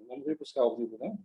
Vamos ver buscar o livro, né?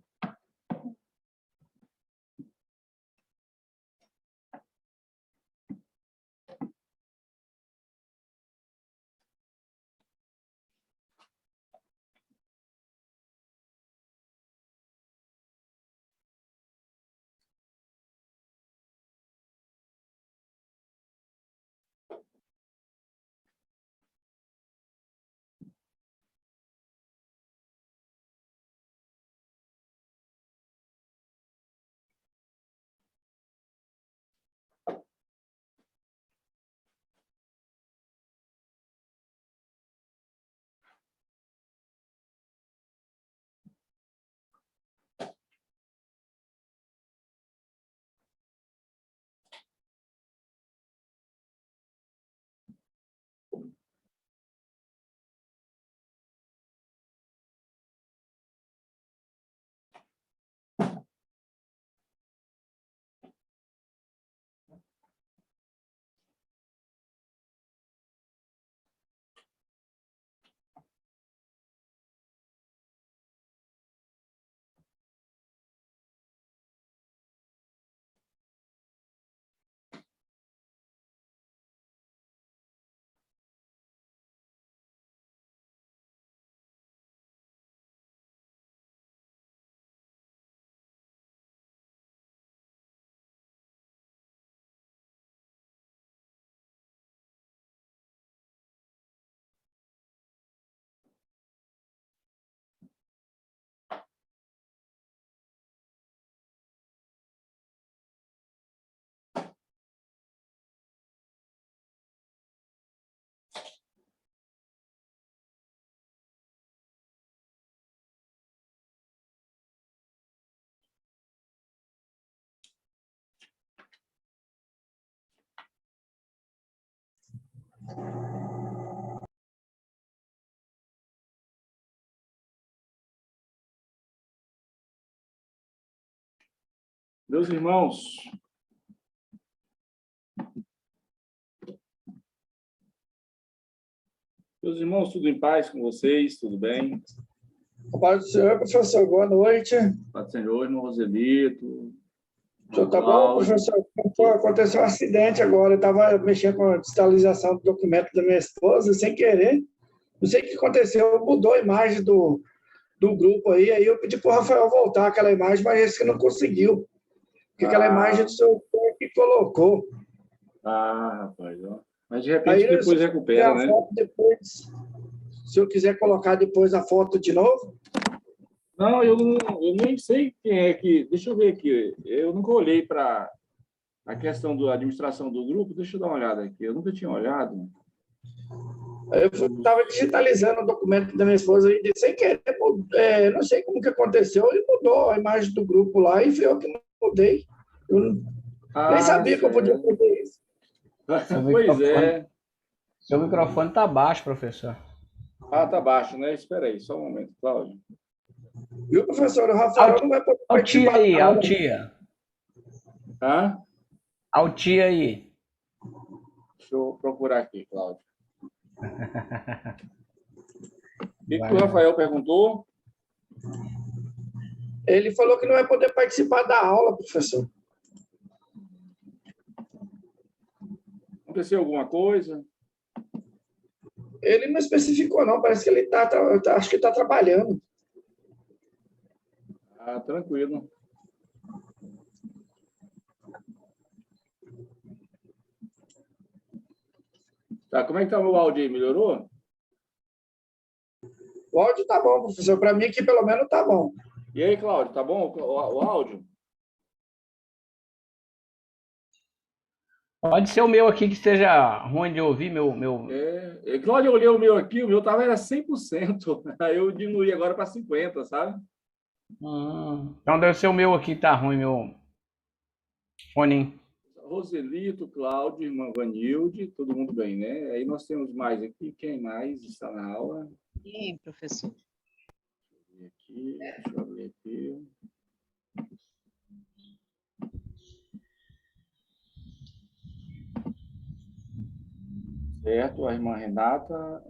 Meus irmãos, tudo em paz com vocês? Tudo bem? Paz do Senhor, professor. Boa noite. Paz do Senhor, irmão Roselito. O senhor tá bom, professor? Aconteceu um acidente agora. Eu estava mexendo com a digitalização do documento da minha esposa, sem querer. Não sei o que aconteceu, mudou a imagem do grupo aí eu pedi para o Rafael voltar aquela imagem, mas esse que não conseguiu. Porque aquela imagem do seu que colocou. Rapaz, ó. Mas de repente aí, depois recupera, né? Se eu quiser colocar depois a foto de novo. Não, eu nem sei quem é que... Deixa eu ver aqui. Eu nunca olhei para a questão da administração do grupo. Deixa eu dar uma olhada aqui. Eu nunca tinha olhado. Eu estava digitalizando o documento da minha esposa e sem querer, não sei como que aconteceu, e mudou a imagem do grupo lá e foi eu que mudei. Eu nem sabia que eu podia fazer isso. Pois é. Seu microfone está baixo, professor. Tá baixo, né? Espera aí, só um momento, Cláudio. Viu, professor? O Rafael não vai poder participar. Altia aí, altia. Altia aí. Deixa eu procurar aqui, Cláudio. O que o Rafael perguntou? Ele falou que não vai poder participar da aula, professor. Aconteceu alguma coisa? Ele não especificou, não. Parece que ele acho que está trabalhando. Tranquilo. Tá, como é que tá o meu áudio aí? Melhorou? O áudio tá bom, professor. Para mim aqui, pelo menos, tá bom. E aí, Cláudio, tá bom o áudio? Pode ser o meu aqui que esteja ruim de ouvir, meu... Cláudio, eu olhei o meu aqui, o meu era 100%. Aí eu diminuí agora para 50%, sabe? Então deve ser o meu aqui que tá ruim, meu fone. Roselito, Cláudio, irmã Vanilde, todo mundo bem, né? Aí nós temos mais aqui. Quem mais está na aula? Sim, professor. Deixa eu abrir aqui. Certo, a irmã Renata,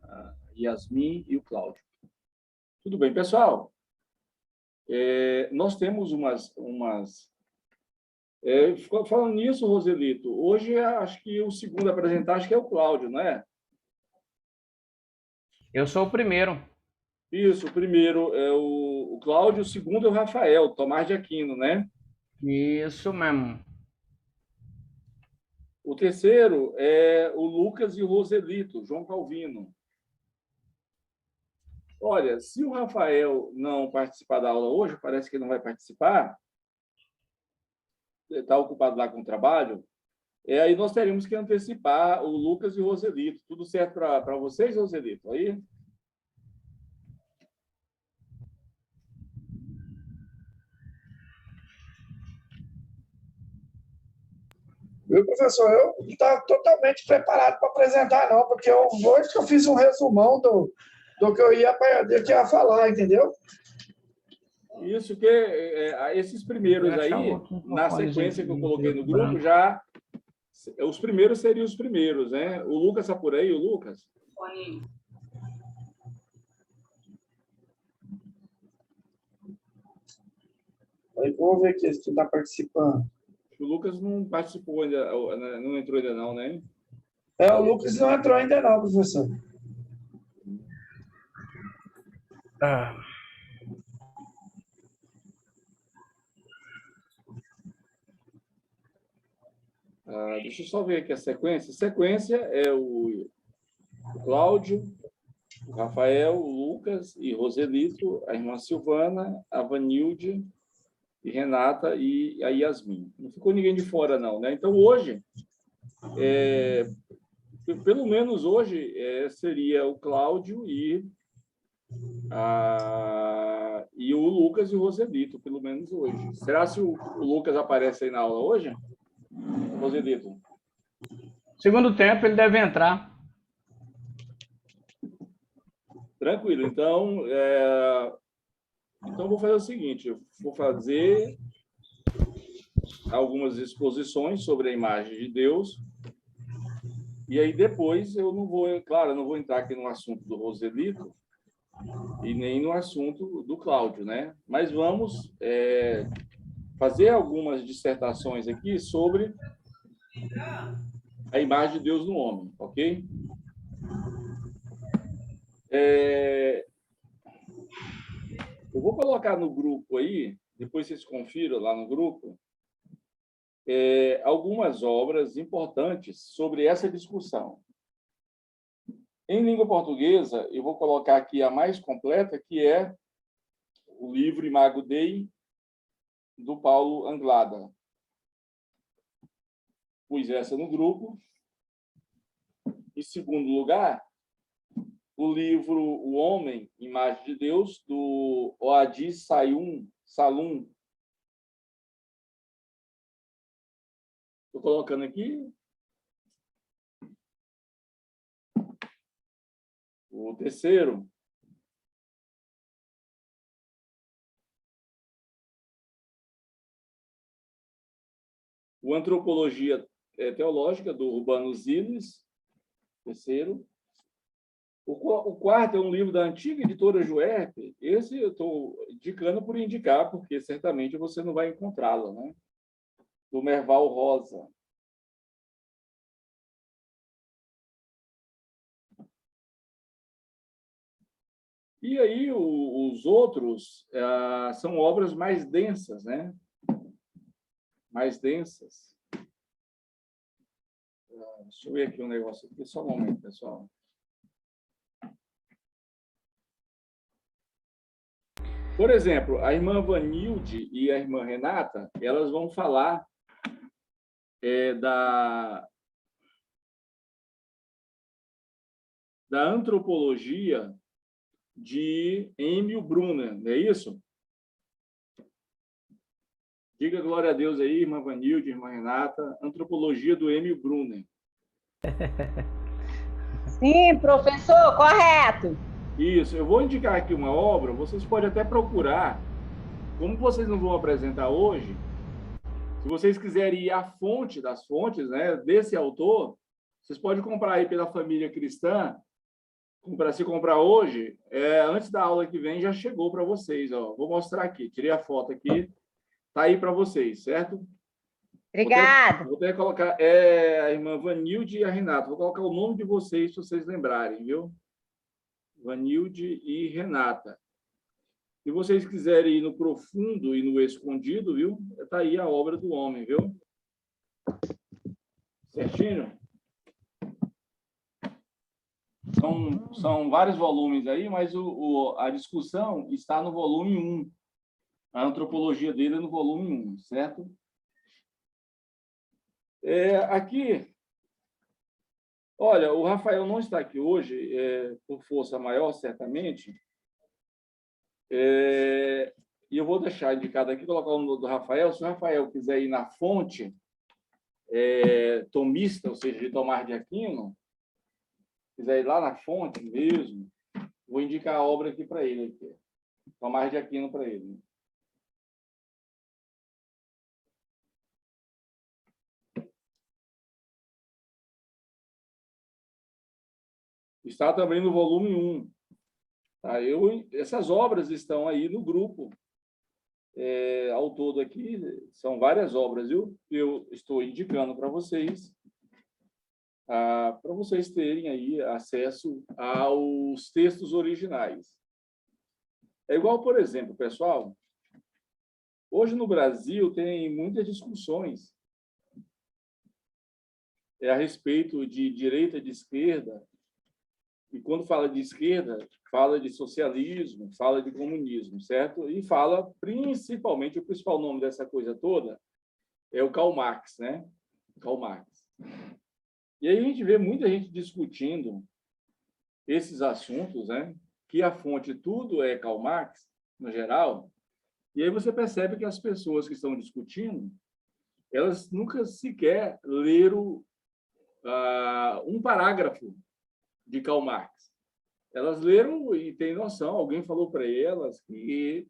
a Yasmin e o Cláudio. Tudo bem, pessoal. Nós temos falando nisso, Roselito, hoje acho que o segundo a apresentar, acho que é o Cláudio, não é? Eu sou o primeiro. Isso, o primeiro é o Cláudio, o segundo é o Rafael, Tomás de Aquino, né? Isso mesmo. O terceiro é o Lucas e o Roselito, João Calvino. Olha, se o Rafael não participar da aula hoje, parece que ele não vai participar, está ocupado lá com o trabalho, aí nós teríamos que antecipar o Lucas e o Roselito. Tudo certo para vocês, Roselito? Aí? Viu, professor? Eu não estava totalmente preparado para apresentar, não, porque hoje que eu fiz um resumão do que eu ia falar, entendeu? Isso que esses primeiros aí, na sequência que eu coloquei no grupo, já os primeiros seriam os primeiros, né? O Lucas está por aí, o Lucas? Aí vou ver aqui se tu está participando. O Lucas não participou ainda, não entrou ainda não, né? O Lucas não entrou ainda não, professor. Deixa eu só ver aqui a sequência. A sequência é o Cláudio, o Rafael, o Lucas e Roselito, a irmã Silvana, a Vanilde e Renata e a Yasmin. Não ficou ninguém de fora, não, né? Então, hoje, pelo menos hoje, seria o Cláudio e o Lucas e o Roselito, pelo menos hoje. Será se o Lucas aparece aí na aula hoje? Roselito? Segundo tempo, ele deve entrar. Tranquilo. Então, vou fazer o seguinte, eu vou fazer algumas exposições sobre a imagem de Deus, e aí depois eu não vou entrar aqui no assunto do Roselito e nem no assunto do Cláudio, né? Mas vamos fazer algumas dissertações aqui sobre a imagem de Deus no homem, ok? Eu vou colocar no grupo aí, depois vocês confiram lá no grupo, algumas obras importantes sobre essa discussão. Em língua portuguesa, eu vou colocar aqui a mais completa, que é o livro Imago Dei, do Paulo Anglada. Pus essa no grupo. Em segundo lugar, o livro O Homem, Imagem de Deus, do Oadi Salum. Estou colocando aqui. O terceiro, o Antropologia Teológica, do Urbano Ziles, terceiro. O quarto é um livro da antiga editora Juerp. Esse eu estou indicando por indicar, porque certamente você não vai encontrá-lo, né? Do Merval Rosa. E aí, os outros são obras mais densas, né? Mais densas. Deixa eu ver aqui um negócio aqui, só um momento, pessoal. Por exemplo, a irmã Vanilde e a irmã Renata, elas vão falar da antropologia de Emil Brunner, não é isso? Diga glória a Deus aí, irmã Vanilde, irmã Renata, antropologia do Emil Brunner. Sim, professor, correto. Isso, eu vou indicar aqui uma obra, vocês podem até procurar, como vocês não vão apresentar hoje, se vocês quiserem ir à fonte das fontes, né, desse autor, vocês podem comprar aí pela Família Cristã se comprar hoje, antes da aula que vem já chegou para vocês. Ó. Vou mostrar aqui. Tirei a foto aqui. Está aí para vocês, certo? Obrigada. Vou até colocar a irmã Vanilde e a Renata. Vou colocar o nome de vocês para vocês lembrarem, viu? Vanilde e Renata. Se vocês quiserem ir no profundo e no escondido, viu? Está aí a obra do homem, viu? Certinho? São vários volumes aí, mas a discussão está no volume 1. A antropologia dele é no volume 1, certo? Aqui, olha, o Rafael não está aqui hoje, por força maior, certamente. E eu vou deixar indicado aqui, colocar o nome do Rafael. Se o Rafael quiser ir na fonte tomista, ou seja, de Tomás de Aquino, quiser ir lá na fonte mesmo, vou indicar a obra aqui para ele. Aqui. Tomás de Aquino para ele. Está também no volume 1. Tá? Essas obras estão aí no grupo. Ao todo aqui, são várias obras, viu? Eu estou indicando para vocês terem aí acesso aos textos originais. É igual, por exemplo, pessoal, hoje no Brasil tem muitas discussões a respeito de direita e de esquerda, e quando fala de esquerda, fala de socialismo, fala de comunismo, certo? E fala principalmente, o principal nome dessa coisa toda é o Karl Marx, né? Karl Marx. E aí a gente vê muita gente discutindo esses assuntos, né? Que a fonte tudo é Karl Marx, no geral, e aí você percebe que as pessoas que estão discutindo, elas nunca sequer leram um parágrafo de Karl Marx. Elas leram e têm noção, alguém falou para elas que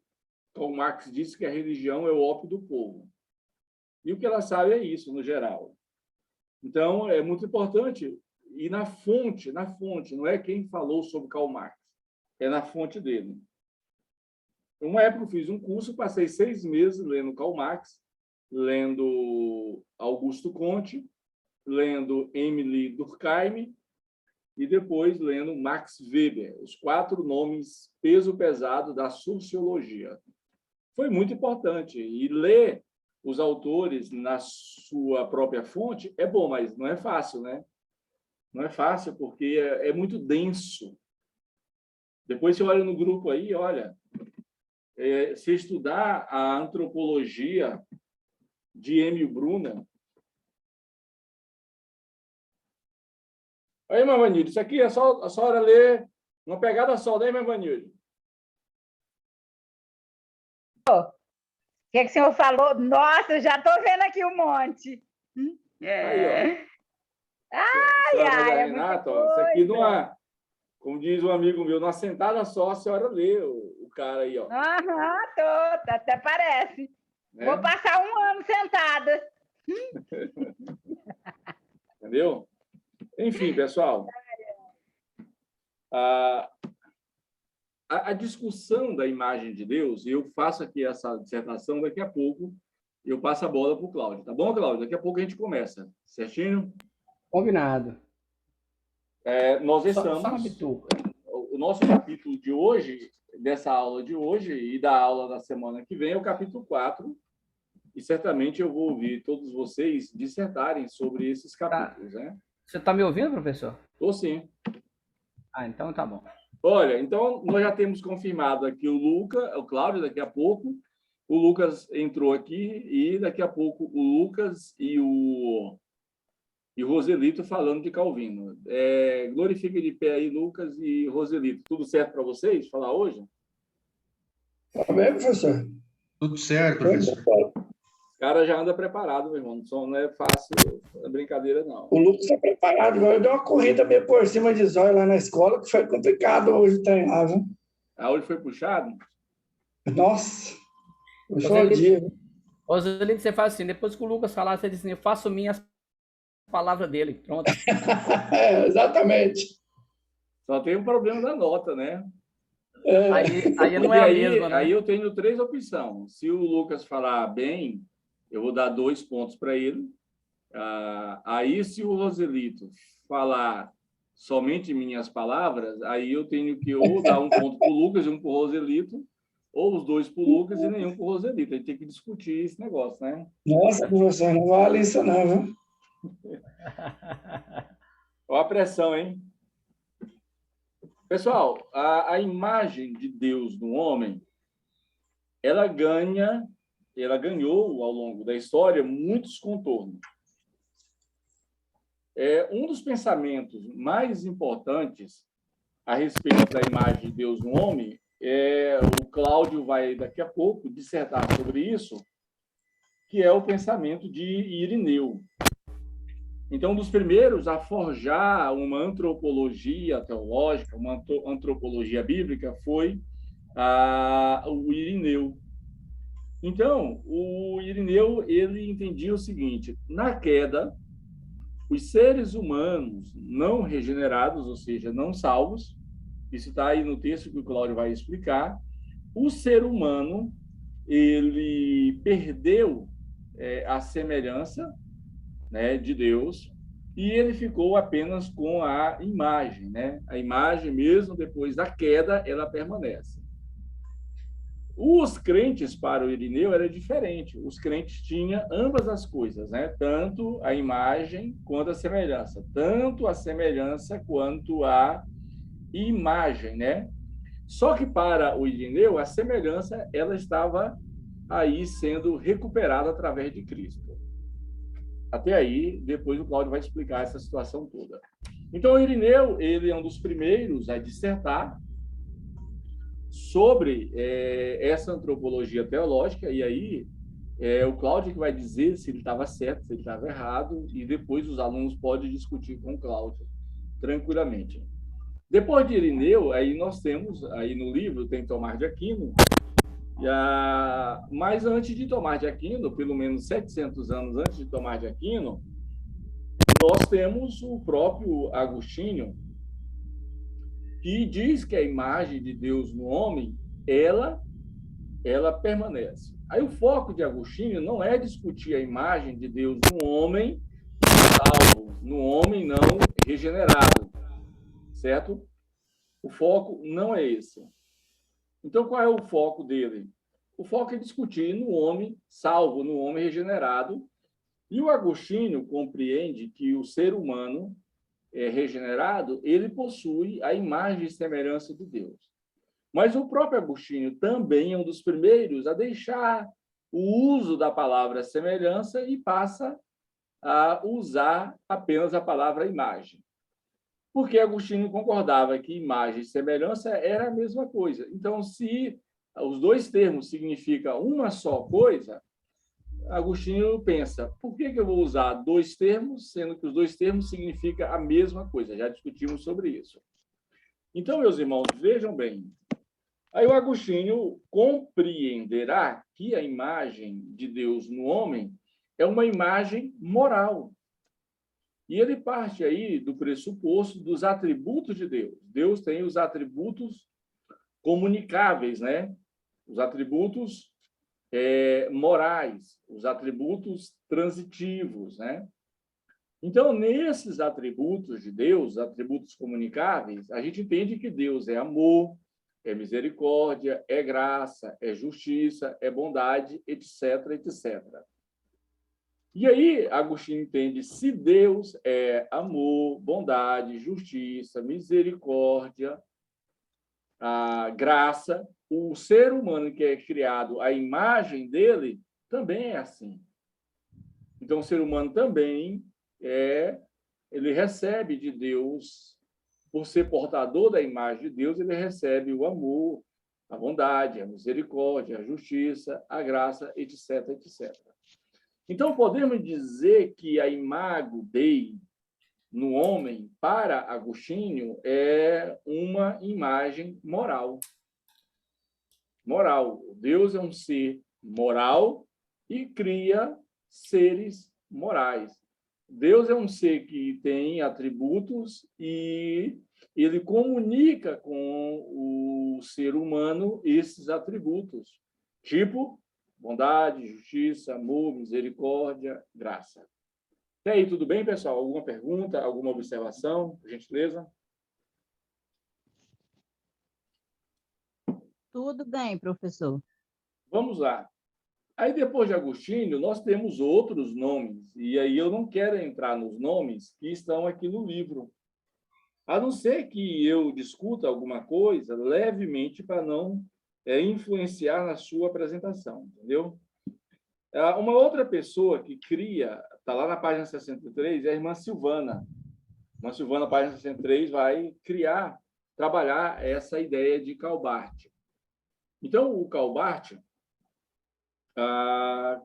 Karl Marx disse que a religião é o ópio do povo. E o que elas sabem é isso, no geral. Então, é muito importante ir na fonte, não é quem falou sobre Karl Marx, é na fonte dele. Uma época eu fiz um curso, passei 6 meses lendo Karl Marx, lendo Augusto Comte, lendo Emile Durkheim, e depois lendo Max Weber, os 4 nomes peso pesado da sociologia. Foi muito importante. E ler os autores na sua própria fonte é bom, mas não é fácil, né? Não é fácil porque é muito denso. Depois você olha no grupo aí, olha, se estudar a antropologia de Emil Brunner. Aí, irmã Vanilde, isso aqui é só a senhora ler uma pegada só, né, irmã Vanilde? O que o senhor falou? Nossa, eu já estou vendo aqui um monte. Aí, ó. Ai, Renata, ó, isso aqui numa, como diz um amigo meu, numa sentada só, a senhora lê o cara aí, ó. Até parece. Né? Vou passar 1 ano sentada. Entendeu? Enfim, pessoal, a discussão da imagem de Deus, eu faço aqui essa dissertação, daqui a pouco eu passo a bola para o Cláudio. Tá bom, Cláudio? Daqui a pouco a gente começa. Certinho? Combinado. Nós estamos... Só o nosso capítulo de hoje, dessa aula de hoje e da aula da semana que vem, é o capítulo 4, e certamente eu vou ouvir todos vocês dissertarem sobre esses capítulos, né? Você está me ouvindo, professor? Estou sim. Então tá bom. Olha, então nós já temos confirmado aqui o Cláudio, daqui a pouco. O Lucas entrou aqui e daqui a pouco o Lucas e o Roselito falando de Calvino. Glorifique de pé aí, Lucas e Roselito. Tudo certo para vocês falar hoje? Tá bem, professor? Tudo certo, professor. O cara já anda preparado, meu irmão. Não é fácil, não é brincadeira, não. O Lucas está preparado. Eu dei uma corrida meio por cima de zóio lá na escola, que foi complicado hoje treinar, viu? Hoje foi puxado? Nossa, puxou o dia. Roselito, você faz assim, depois que o Lucas falar, você diz assim, eu faço minhas palavras dele. Pronto. Exatamente. Só tem um problema da nota, né? Aí não Porque é a mesma, né? aí eu tenho 3 opções. Se o Lucas falar bem, eu vou dar 2 pontos para ele. Aí, se o Roselito falar somente minhas palavras, aí eu tenho que ou dar 1 ponto para o Lucas e 1 para o Roselito, ou os 2 para o Lucas e nenhum para o Roselito. A gente tem que discutir esse negócio, né? Nossa, professor, não vale isso não, viu? Olha a pressão, hein? Pessoal, a imagem de Deus no homem, ela ganhou ao longo da história muitos contornos. Um dos pensamentos mais importantes a respeito da imagem de Deus no homem, o Cláudio vai daqui a pouco dissertar sobre isso, que é o pensamento de Irineu. Então, um dos primeiros a forjar uma antropologia teológica, uma antropologia bíblica, foi o Irineu. Então, o Irineu ele entendia o seguinte: na queda, os seres humanos não regenerados, ou seja, não salvos, isso está aí no texto que o Cláudio vai explicar, o ser humano ele perdeu a semelhança, né, de Deus, e ele ficou apenas com a imagem, né? A imagem, mesmo depois da queda, ela permanece. Os crentes, para o Irineu, era diferente. Os crentes tinham ambas as coisas, né? Tanto a imagem quanto a semelhança. Tanto a semelhança quanto a imagem, né? Só que para o Irineu, a semelhança ela estava aí sendo recuperada através de Cristo. Até aí, depois o Cláudio vai explicar essa situação toda. Então, o Irineu, ele é um dos primeiros a dissertar sobre essa antropologia teológica, e aí o Cláudio que vai dizer se ele estava certo, se ele estava errado, e depois os alunos podem discutir com o Cláudio tranquilamente. Depois de Irineu, aí nós temos, aí no livro tem Tomás de Aquino, mas antes de Tomás de Aquino, pelo menos 700 anos antes de Tomás de Aquino, nós temos o próprio Agostinho, que diz que a imagem de Deus no homem, ela permanece. Aí o foco de Agostinho não é discutir a imagem de Deus no homem salvo, no homem não regenerado, certo? O foco não é esse. Então, qual é o foco dele? O foco é discutir no homem salvo, no homem regenerado. E o Agostinho compreende que o ser humano regenerado, ele possui a imagem e semelhança de Deus. Mas o próprio Agostinho também é um dos primeiros a deixar o uso da palavra semelhança e passa a usar apenas a palavra imagem. Porque Agostinho concordava que imagem e semelhança era a mesma coisa. Então, se os dois termos significam uma só coisa, Agostinho pensa, por que eu vou usar 2 termos, sendo que os 2 termos significam a mesma coisa? Já discutimos sobre isso. Então, meus irmãos, vejam bem. Aí o Agostinho compreenderá que a imagem de Deus no homem é uma imagem moral. E ele parte aí do pressuposto dos atributos de Deus. Deus tem os atributos comunicáveis, né? Os atributos morais, os atributos transitivos, né? Então, nesses atributos de Deus, atributos comunicáveis, a gente entende que Deus é amor, é misericórdia, é graça, é justiça, é bondade, etc, etc. E aí, Agostinho entende, se Deus é amor, bondade, justiça, misericórdia, graça, o ser humano que é criado à imagem dele também é assim. Então, o ser humano também ele recebe de Deus, por ser portador da imagem de Deus, ele recebe o amor, a bondade, a misericórdia, a justiça, a graça, etc, etc. Então, podemos dizer que a imago Dei no homem, para Agostinho, é uma imagem moral. Moral. Deus é um ser moral e cria seres morais. Deus é um ser que tem atributos e ele comunica com o ser humano esses atributos, tipo bondade, justiça, amor, misericórdia, graça. E aí, tudo bem, pessoal? Alguma pergunta, alguma observação, por gentileza? Tudo bem, professor. Vamos lá. Aí, depois de Agostinho, nós temos outros nomes, e aí eu não quero entrar nos nomes que estão aqui no livro, a não ser que eu discuta alguma coisa levemente para não influenciar na sua apresentação, entendeu? Uma outra pessoa que cria, está lá na página 63, é a irmã Silvana. A irmã Silvana, página 63, vai trabalhar essa ideia de Calbart. Então, o Calbart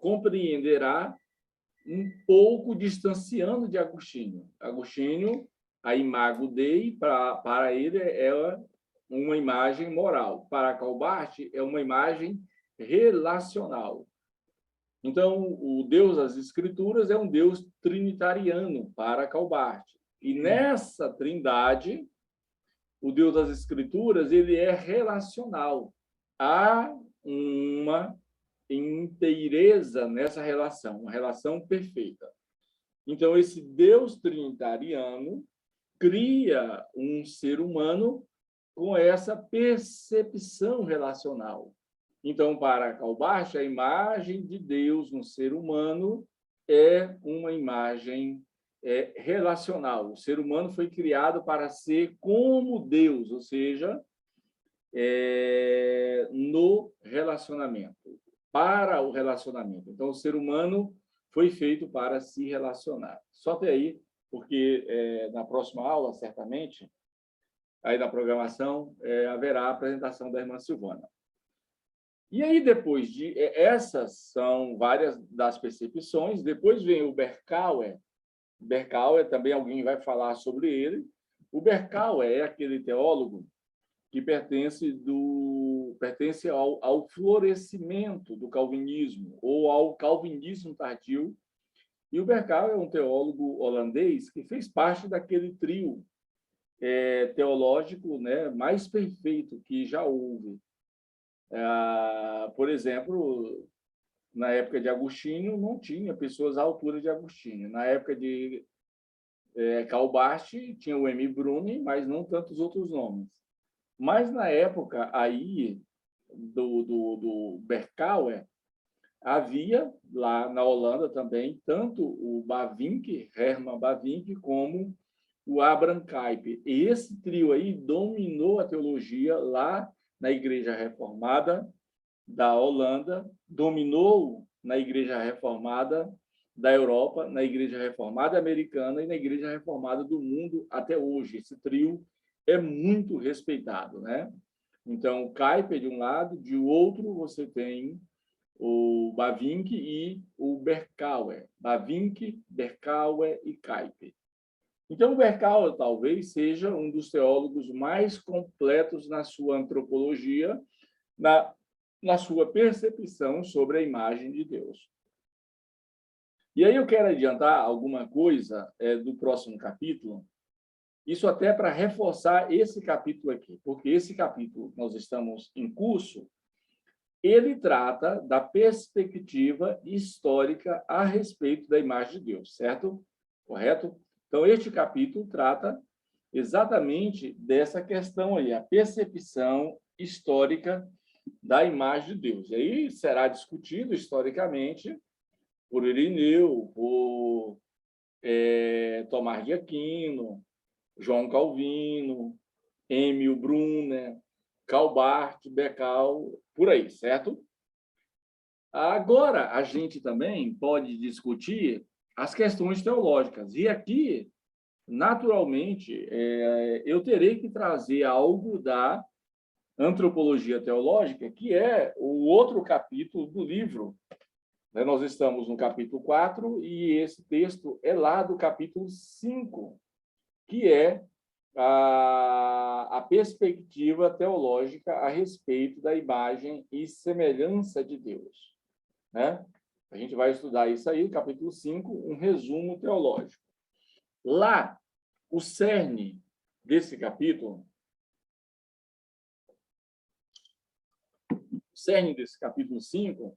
compreenderá um pouco distanciando de Agostinho. Agostinho, a imago Dei, para ele, é uma imagem moral. Para Calbart, é uma imagem relacional. Então, o Deus das Escrituras é um Deus trinitariano para Calbart. E nessa trindade, o Deus das Escrituras, ele é relacional. Há uma inteireza nessa relação, uma relação perfeita. Então, esse Deus trinitariano cria um ser humano com essa percepção relacional. Então, para Calbart, a imagem de Deus no ser humano é uma imagem relacional. O ser humano foi criado para ser como Deus, ou seja, no relacionamento, para o relacionamento. Então, o ser humano foi feito para se relacionar. Só até aí, porque na próxima aula, certamente, aí na programação, haverá a apresentação da irmã Silvana. E aí, depois de... essas são várias das percepções. Depois vem o Berkouwer. Berkouwer, também alguém vai falar sobre ele. O Berkouwer é aquele teólogo que pertence ao florescimento do calvinismo, ou ao calvinismo tardio. E o Berkouwer é um teólogo holandês que fez parte daquele trio teológico, né, mais perfeito que já houve. Por exemplo, na época de Agostinho, não tinha pessoas à altura de Agostinho. Na época de Calbart, tinha o M. Bruni, mas não tantos outros nomes. Mas, na época aí do Berkouwer, havia, lá na Holanda também, tanto o Bavinck, Herman Bavinck, como o Abraham Kuyper. E esse trio aí dominou a teologia lá na Igreja Reformada da Holanda, dominou na Igreja Reformada da Europa, na Igreja Reformada americana e na Igreja Reformada do mundo até hoje. Esse trio é muito respeitado, né? Então, o Kuyper de um lado, de outro você tem o Bavinck e o Berkouwer. Bavinck, Berkouwer e Kuyper. Então, o Berkouwer talvez seja um dos teólogos mais completos na sua antropologia, na sua percepção sobre a imagem de Deus. E aí eu quero adiantar alguma coisa do próximo capítulo, isso até para reforçar esse capítulo aqui, porque esse capítulo que nós estamos em curso, ele trata da perspectiva histórica a respeito da imagem de Deus, certo? Correto? Então, este capítulo trata exatamente dessa questão aí, a percepção histórica da imagem de Deus. E aí será discutido historicamente por Irineu, por Tomás de Aquino, João Calvino, Emil Brunner, Calbart, Beccal, por aí, certo? Agora, a gente também pode discutir as questões teológicas. E aqui, naturalmente, eu terei que trazer algo da antropologia teológica, que é o outro capítulo do livro. Nós estamos no capítulo 4 e esse texto é lá do capítulo 5, que é a perspectiva teológica a respeito da imagem e semelhança de Deus, né? A gente vai estudar isso aí, capítulo 5, um resumo teológico. Lá, o cerne desse capítulo, o cerne desse capítulo 5,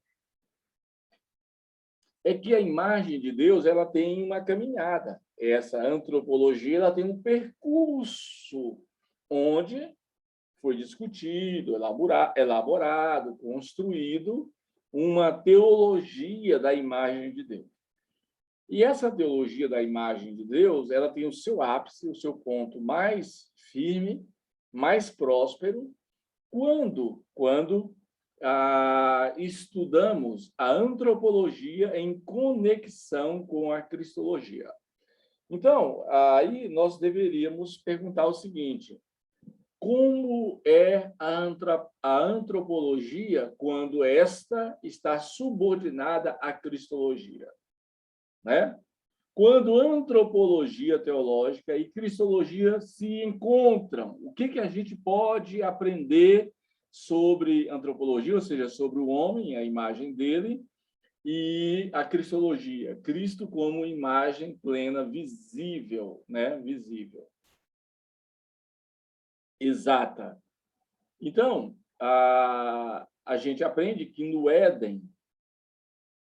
é que a imagem de Deus ela tem uma caminhada. Essa antropologia ela tem um percurso onde foi discutido, elaborado, construído uma teologia da imagem de Deus. E essa teologia da imagem de Deus, ela tem o seu ápice, o seu ponto mais firme, mais próspero, quando estudamos a antropologia em conexão com a cristologia. Então, aí nós deveríamos perguntar o seguinte: como é a antropologia quando esta está subordinada à cristologia? Né? Quando antropologia teológica e cristologia se encontram, o que a gente pode aprender sobre antropologia, ou seja, sobre o homem, a imagem dele, e a cristologia, Cristo como imagem plena, visível, né? Visível. Exata. Então, a gente aprende que no Éden,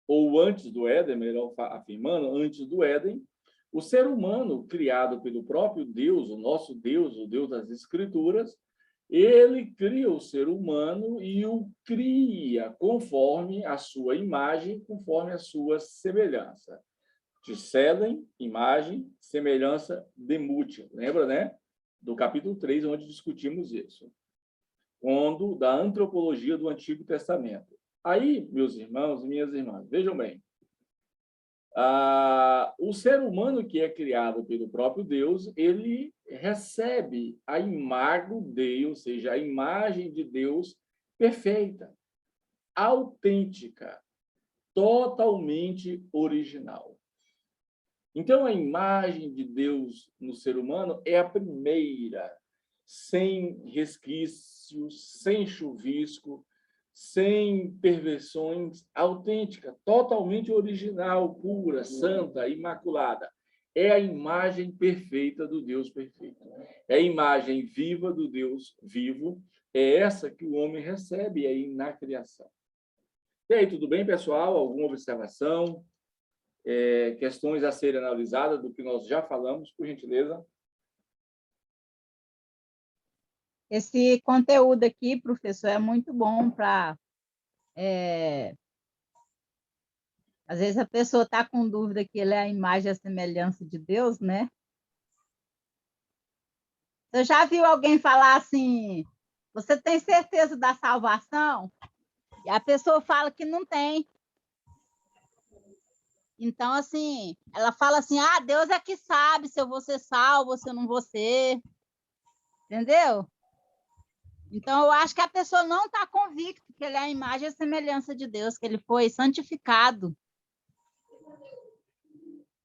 ou antes do Éden, melhor afirmando, antes do Éden, o ser humano, criado pelo próprio Deus, o nosso Deus, o Deus das Escrituras, ele cria o ser humano e o cria conforme a sua imagem, conforme a sua semelhança. Discernem, imagem, semelhança, demútil. Lembra, né? Do capítulo 3, onde discutimos isso. Da antropologia do Antigo Testamento. Aí, meus irmãos e minhas irmãs, vejam bem. O ser humano que é criado pelo próprio Deus, ele recebe a imago Dei, ou seja, a imagem de Deus perfeita, autêntica, totalmente original. Então, a imagem de Deus no ser humano é a primeira, sem resquícios, sem chuvisco, sem perversões, autêntica, totalmente original, pura, santa, imaculada. É a imagem perfeita do Deus perfeito. É a imagem viva do Deus vivo. É essa que o homem recebe aí na criação. E aí, tudo bem, pessoal? Alguma observação? Questões a serem analisadas do que nós já falamos, por gentileza? Esse conteúdo aqui, professor, é muito bom para... às vezes a pessoa está com dúvida que ele é a imagem e a semelhança de Deus, né? Você já viu alguém falar assim, você tem certeza da salvação? E a pessoa fala que não tem. Então, assim, ela fala assim, Deus é que sabe se eu vou ser salvo ou se eu não vou ser. Entendeu? Então, eu acho que a pessoa não está convicta que ele é a imagem e a semelhança de Deus, que ele foi santificado.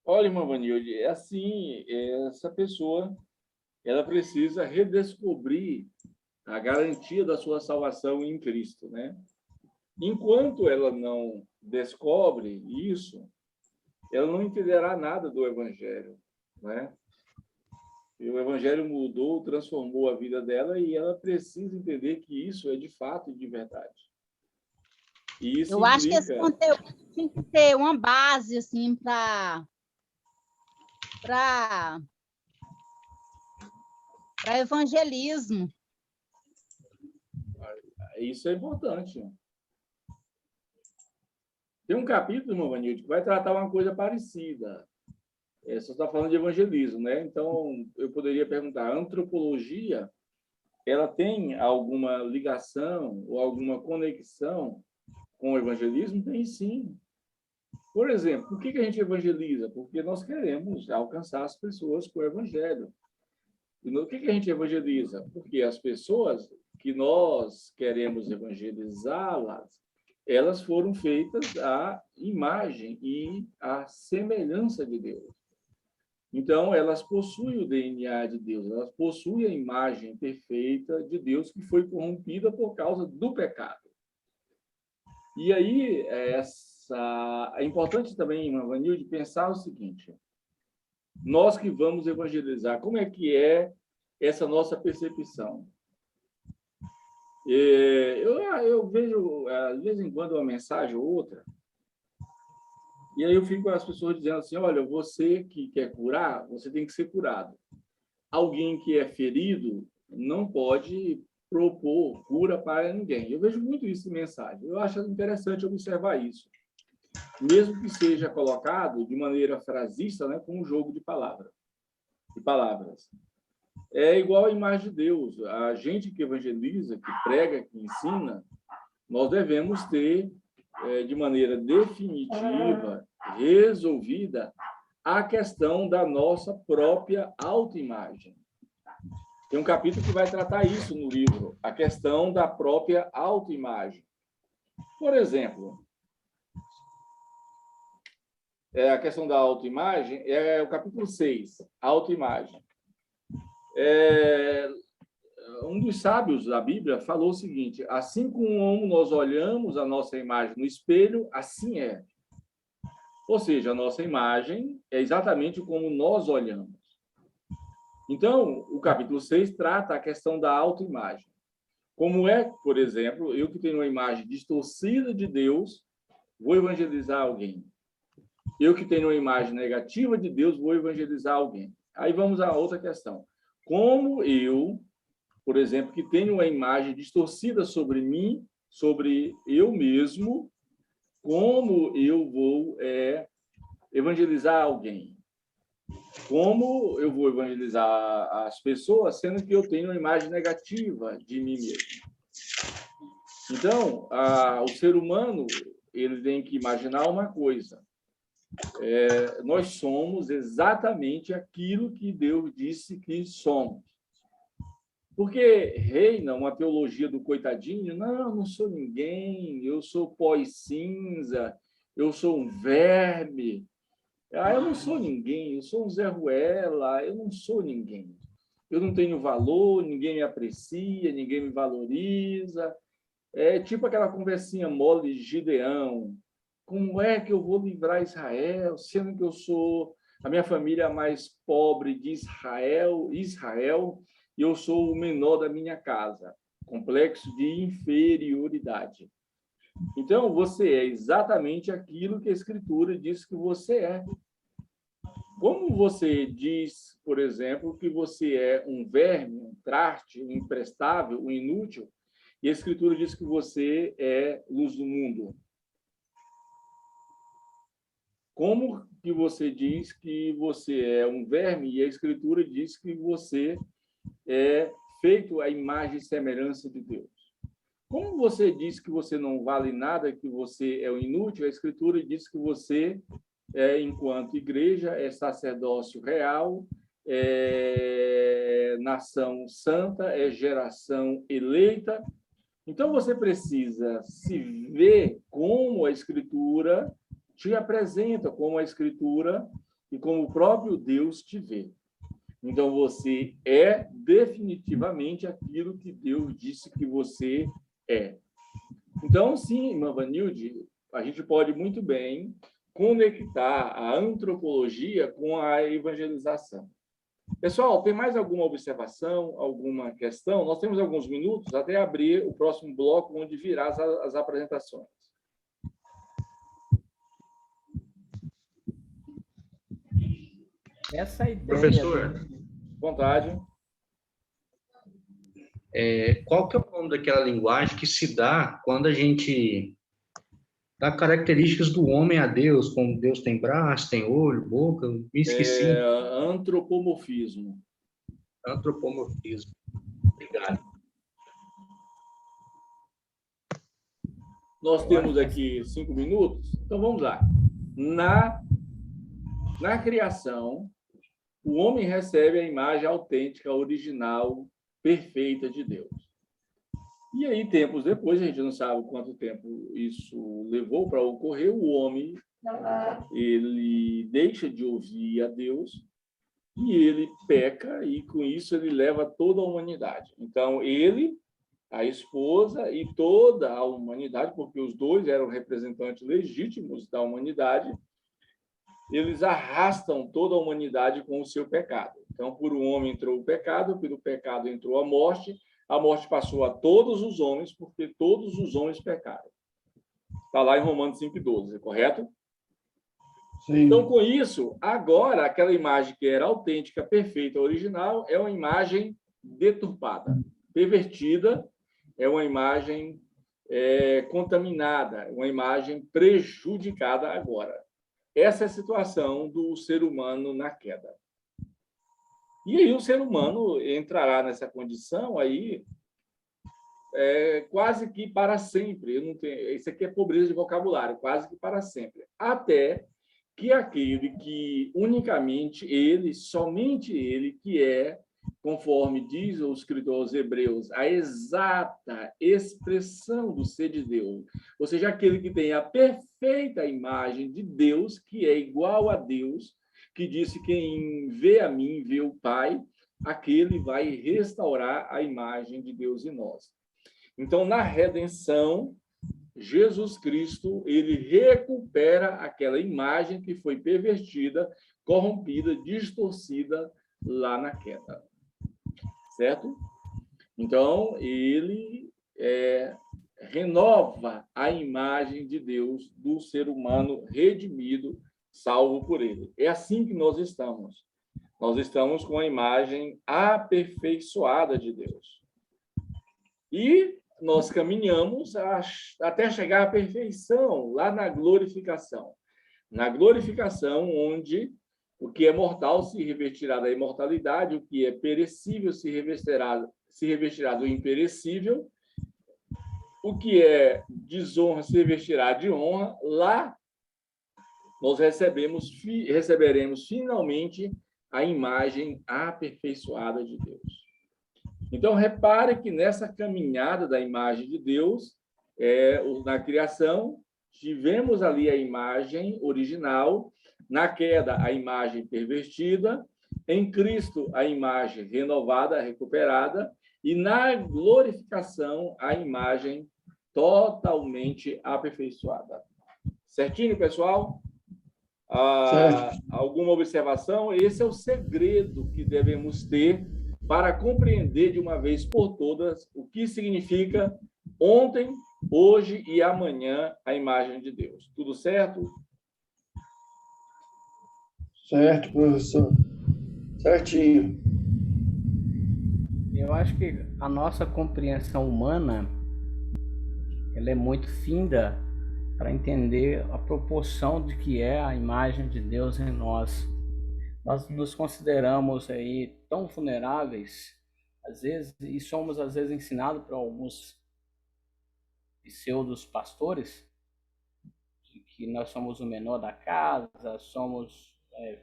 Olha, irmã Vanilde, é assim, essa pessoa ela precisa redescobrir a garantia da sua salvação em Cristo, né? Enquanto ela não descobre isso, ela não entenderá nada do Evangelho, né? E o Evangelho mudou, transformou a vida dela e ela precisa entender que isso é de fato e de verdade. E isso eu acho que esse conteúdo tem que ter uma base assim para evangelismo. Isso é importante. Tem um capítulo, irmã Vanilde, que vai tratar uma coisa parecida. Você está falando de evangelismo, né? Então, eu poderia perguntar, a antropologia, ela tem alguma ligação ou alguma conexão com o evangelismo? Tem sim. Por exemplo, por que a gente evangeliza? Porque nós queremos alcançar as pessoas com o evangelho. E no que a gente evangeliza? Porque as pessoas que nós queremos evangelizá-las, elas foram feitas à imagem e à semelhança de Deus. Então, elas possuem o DNA de Deus, elas possuem a imagem perfeita de Deus que foi corrompida por causa do pecado. E aí, é importante também, irmã Vanilde, pensar o seguinte: nós que vamos evangelizar, como é que é essa nossa percepção. Eu vejo, de vez em quando, uma mensagem ou outra, e aí eu fico com as pessoas dizendo assim, olha, você que quer curar, você tem que ser curado. Alguém que é ferido não pode propor cura para ninguém. Eu vejo muito isso em mensagem. Eu acho interessante observar isso. Mesmo que seja colocado de maneira frasista, né, com um jogo de palavras. É igual a imagem de Deus. A gente que evangeliza, que prega, que ensina, nós devemos ter, de maneira definitiva, resolvida, a questão da nossa própria autoimagem. Tem um capítulo que vai tratar isso no livro, a questão da própria autoimagem. Por exemplo, a questão da autoimagem é o capítulo 6, autoimagem. Um dos sábios da Bíblia falou o seguinte: assim como nós olhamos a nossa imagem no espelho, assim é. Ou seja, a nossa imagem é exatamente como nós olhamos. Então, o capítulo 6 trata a questão da autoimagem. Como é, por exemplo, eu que tenho uma imagem distorcida de Deus, vou evangelizar alguém. Eu que tenho uma imagem negativa de Deus, vou evangelizar alguém. Aí vamos a outra questão. Como eu, por exemplo, que tenho uma imagem distorcida sobre mim, sobre eu mesmo, como eu vou evangelizar alguém? Como eu vou evangelizar as pessoas, sendo que eu tenho uma imagem negativa de mim mesmo? Então, o ser humano, ele tem que imaginar uma coisa. Nós somos exatamente aquilo que Deus disse que somos. Porque reina uma teologia do coitadinho. Não sou ninguém, eu sou pó e cinza, eu sou um verme. Eu não sou ninguém, eu sou um Zé Ruela, eu não sou ninguém. Eu não tenho valor, ninguém me aprecia, ninguém me valoriza. É tipo aquela conversinha mole de Gideão. Como é que eu vou livrar Israel, sendo que a minha família é a mais pobre de Israel, e eu sou o menor da minha casa? Complexo de inferioridade. Então, você é exatamente aquilo que a Escritura diz que você é. Como você diz, por exemplo, que você é um verme, um traste, um imprestável, um inútil, e a Escritura diz que você é luz do mundo? Como que você diz que você é um verme e a Escritura diz que você é feito à imagem e semelhança de Deus? Como você diz que você não vale nada, que você é um inútil, a Escritura diz que você, enquanto igreja, é sacerdócio real, é nação santa, é geração eleita. Então, você precisa se ver como a Escritura te apresenta, como a Escritura e como o próprio Deus te vê. Então, você é definitivamente aquilo que Deus disse que você é. Então, sim, irmã Vanilde, a gente pode muito bem conectar a antropologia com a evangelização. Pessoal, tem mais alguma observação, alguma questão? Nós temos alguns minutos até abrir o próximo bloco, onde virá as apresentações. Essa ideia... Professor, Vontade. qual que é o nome daquela linguagem que se dá quando a gente dá características do homem a Deus, como Deus tem braço, tem olho, boca? Me esqueci. Antropomorfismo. Antropomorfismo. Obrigado. Nós temos aqui 5 minutos, então vamos lá. Na criação, o homem recebe a imagem autêntica, original, perfeita de Deus. E aí, tempos depois, a gente não sabe quanto tempo isso levou para ocorrer, o homem, ele deixa de ouvir a Deus e ele peca, e com isso ele leva toda a humanidade. Então, ele, a esposa e toda a humanidade, porque os dois eram representantes legítimos da humanidade, eles arrastam toda a humanidade com o seu pecado. Então, por um homem entrou o pecado, pelo pecado entrou a morte passou a todos os homens, porque todos os homens pecaram. Está lá em Romanos 5,12, correto? Sim. Então, com isso, agora, aquela imagem que era autêntica, perfeita, original, é uma imagem deturpada, pervertida, é uma imagem contaminada, uma imagem prejudicada agora. Essa é a situação do ser humano na queda. E aí o ser humano entrará nessa condição aí quase que para sempre. Eu não tenho, isso aqui é pobreza de vocabulário, quase que para sempre. Até que aquele que unicamente ele, somente ele, que é, conforme diz o escritor aos Hebreus, a exata expressão do ser de Deus, ou seja, aquele que tem a perfeita imagem de Deus, que é igual a Deus, que disse: quem vê a mim, vê o Pai, aquele vai restaurar a imagem de Deus em nós. Então, na redenção, Jesus Cristo, ele recupera aquela imagem que foi pervertida, corrompida, distorcida lá na queda. Certo? Então, ele renova a imagem de Deus do ser humano redimido, salvo por ele. É assim que nós estamos. Nós estamos com a imagem aperfeiçoada de Deus. E nós caminhamos até chegar à perfeição, lá na glorificação. Na glorificação, onde o que é mortal se revestirá da imortalidade, o que é perecível se revestirá do imperecível, o que é desonra se revestirá de honra. Lá nós receberemos finalmente a imagem aperfeiçoada de Deus. Então, repare que nessa caminhada da imagem de Deus, na criação, tivemos ali a imagem original, na queda, a imagem pervertida, em Cristo, a imagem renovada, recuperada, e na glorificação, a imagem totalmente aperfeiçoada. Certinho, pessoal? Alguma observação? Esse é o segredo que devemos ter para compreender de uma vez por todas o que significa ontem, hoje e amanhã a imagem de Deus. Tudo certo? Certo, professor. Certinho. Eu acho que a nossa compreensão humana, ela é muito finda para entender a proporção de que é a imagem de Deus em nós. Nós nos consideramos aí tão vulneráveis, às vezes, e somos às vezes ensinados por alguns pseudos pastores, de que nós somos o menor da casa, somos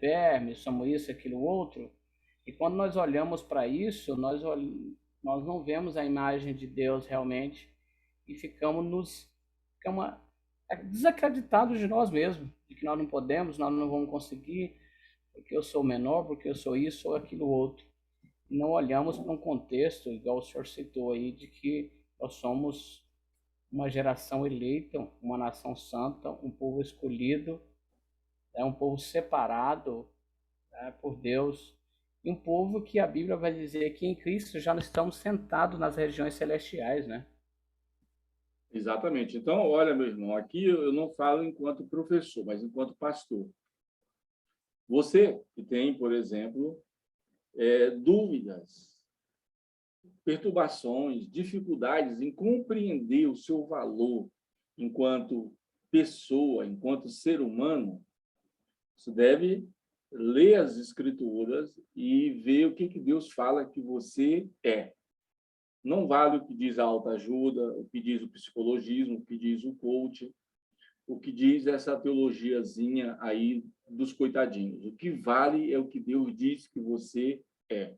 vermes, somos isso, aquilo, outro. E quando nós olhamos para isso, nós não vemos a imagem de Deus realmente e ficamos desacreditados de nós mesmos, de que nós não podemos, nós não vamos conseguir, porque eu sou menor, porque eu sou isso ou aquilo outro. Não olhamos para um contexto, igual o senhor citou aí, de que nós somos uma geração eleita, uma nação santa, um povo escolhido, um povo separado por Deus, e um povo que a Bíblia vai dizer que em Cristo já estamos sentados nas regiões celestiais, né? Exatamente. Então, olha, meu irmão, aqui eu não falo enquanto professor, mas enquanto pastor. Você que tem, por exemplo, dúvidas, perturbações, dificuldades em compreender o seu valor enquanto pessoa, enquanto ser humano, você deve ler as Escrituras e ver o que Deus fala que você é. Não vale o que diz a autoajuda, o que diz o psicologismo, o que diz o coach, o que diz essa teologiazinha aí dos coitadinhos. O que vale é o que Deus diz que você é.